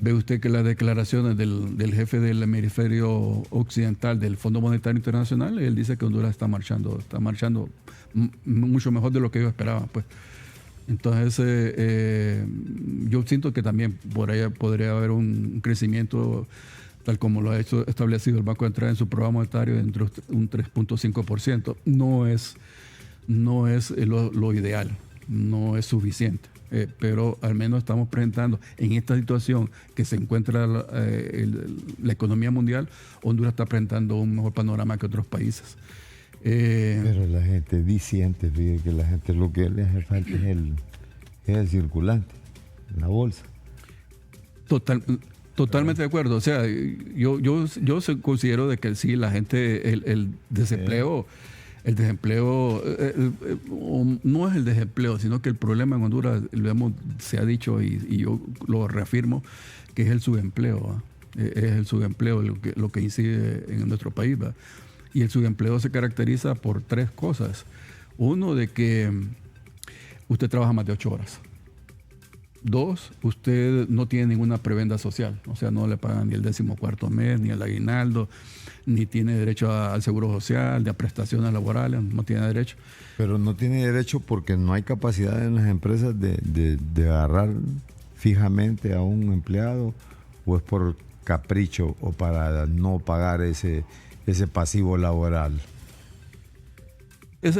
ve usted que las declaraciones del jefe del hemisferio occidental del Fondo Monetario Internacional, él dice que Honduras está marchando mucho mejor de lo que ellos esperaban, pues. Entonces, yo siento que también por ahí podría haber un crecimiento, tal como lo ha establecido el Banco Central en su programa monetario, entre un 3,5%. No es lo ideal, no es suficiente. Pero al menos estamos presentando en esta situación que se encuentra la economía mundial, Honduras está presentando un mejor panorama que otros países. Pero la gente diciente, fíjate que la gente lo que le hace falta es el circulante, la bolsa. Totalmente de acuerdo. O sea, yo considero de que sí, la gente, el desempleo... El desempleo no es el desempleo, sino que el problema en Honduras, se ha dicho y yo lo reafirmo, que es el subempleo. ¿Va? Es el subempleo lo que incide en nuestro país. ¿Va? Y el subempleo se caracteriza por tres cosas. Uno, de que usted trabaja más de 8 horas. Dos, usted no tiene ninguna prebenda social, o sea, no le pagan ni el 14º mes, ni el aguinaldo, ni tiene derecho al seguro social, ni a prestaciones laborales, no tiene derecho. Pero no tiene derecho porque no hay capacidad en las empresas de agarrar fijamente a un empleado, o es por capricho o para no pagar ese pasivo laboral. ¿Qué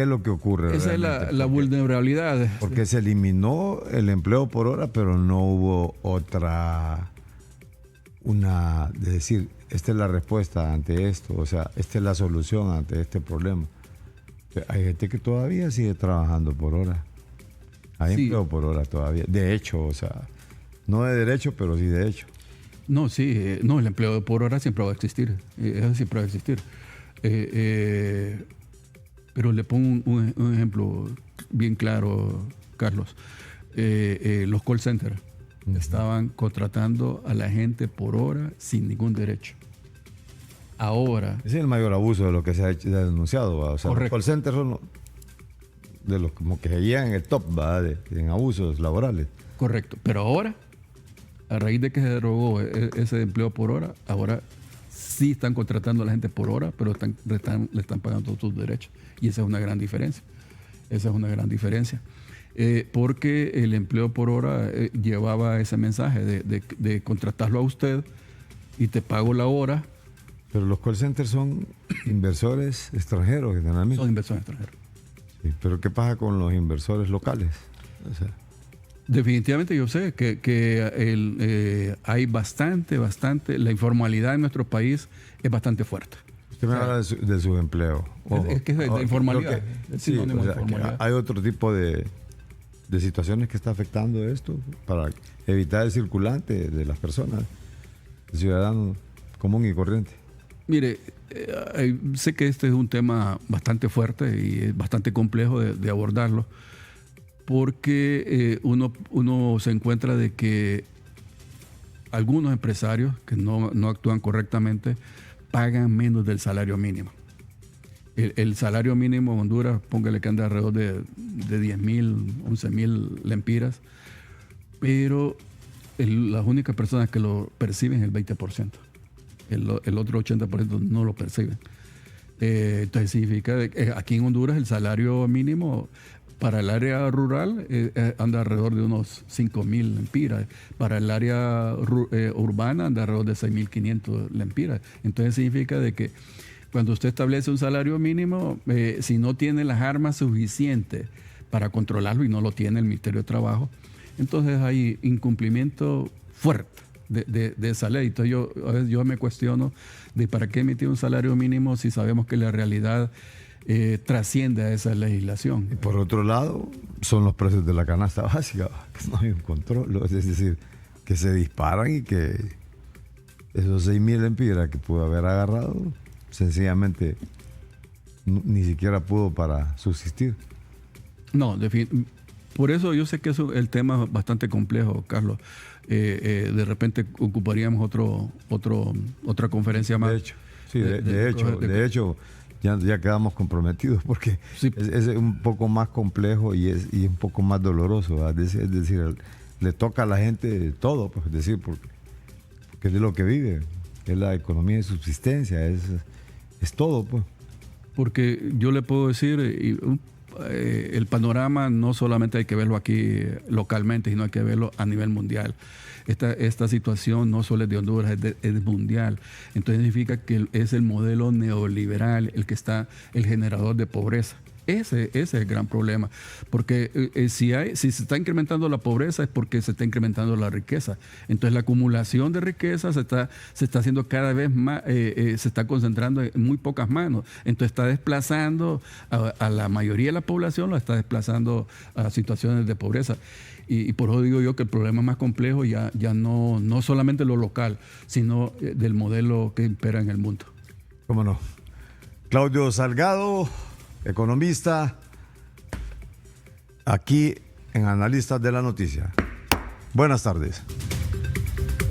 es lo que ocurre? Esa es la vulnerabilidad. Porque se eliminó el empleo por hora, pero no hubo de decir, esta es la respuesta ante esto, o sea, esta es la solución ante este problema. Hay gente que todavía sigue trabajando por hora. Hay empleo por hora todavía. De hecho, o sea, no de derecho, pero sí de hecho. No, sí, no, el empleo por hora siempre va a existir. Eso siempre va a existir. Pero le pongo un ejemplo bien claro, Carlos. Los call centers estaban contratando a la gente por hora sin ningún derecho. Ahora... Ese es el mayor abuso de lo que se ha denunciado. ¿Va? O sea, los call centers son de los como que se llegan en el top, ¿va? En abusos laborales. Correcto. Pero ahora, a raíz de que se derogó ese empleo por hora, ahora sí están contratando a la gente por hora, pero le están pagando todos sus derechos. Y esa es una gran diferencia. Porque el empleo por hora llevaba ese mensaje de contratarlo a usted y te pago la hora. Pero los call centers son inversores extranjeros generalmente. Son inversores extranjeros. Sí, pero ¿qué pasa con los inversores locales? O sea, definitivamente yo sé que hay bastante, la informalidad en nuestro país es bastante fuerte. Usted me habla de subempleo. Es que es de informalidad. Sí, o sea, informalidad. Hay otro tipo de situaciones que está afectando esto para evitar el circulante de las personas, el ciudadano común y corriente. Mire, sé que este es un tema bastante fuerte y es bastante complejo de abordarlo, porque uno se encuentra de que algunos empresarios que no actúan correctamente pagan menos del salario mínimo. El salario mínimo en Honduras, póngale que anda alrededor de 10,000, 11,000 lempiras, pero las únicas personas que lo perciben es el 20%. El otro 80% no lo perciben. Entonces significa que aquí en Honduras el salario mínimo para el área rural anda alrededor de unos 5,000 lempiras. Para el área urbana anda alrededor de 6,500 lempiras. Entonces significa de que cuando usted establece un salario mínimo, si no tiene las armas suficientes para controlarlo, y no lo tiene el Ministerio de Trabajo, entonces hay incumplimiento fuerte de esa ley. Entonces yo me cuestiono de para qué emitir un salario mínimo si sabemos que la realidad trasciende a esa legislación. Y por otro lado, son los precios de la canasta básica, que no hay un control, es decir, que se disparan y que esos 6,000 lempiras que pudo haber agarrado, sencillamente ni siquiera pudo para subsistir. No, por eso yo sé que el tema es bastante complejo, Carlos. De repente ocuparíamos otra conferencia más. De hecho, sí, de hecho ya quedamos comprometidos porque sí, es un poco más complejo y es un poco más doloroso, ¿verdad? Es decir, le toca a la gente todo, pues, es decir, porque es de lo que vive, es la economía de subsistencia, es todo, pues. Porque yo le puedo decir, el panorama no solamente hay que verlo aquí localmente, sino hay que verlo a nivel mundial. Esta situación no solo es de Honduras, es mundial. Entonces significa que es el modelo neoliberal el que está el generador de pobreza. Ese es el gran problema, porque si se está incrementando la pobreza es porque se está incrementando la riqueza. Entonces la acumulación de riqueza se está haciendo cada vez más, se está concentrando en muy pocas manos. Entonces está desplazando a la mayoría de la población, lo está desplazando a situaciones de pobreza. Y por eso digo yo que el problema más complejo ya no solamente lo local, sino del modelo que impera en el mundo. ¿Cómo no? Claudio Salgado, economista, aquí en Analistas de la Noticia. Buenas tardes.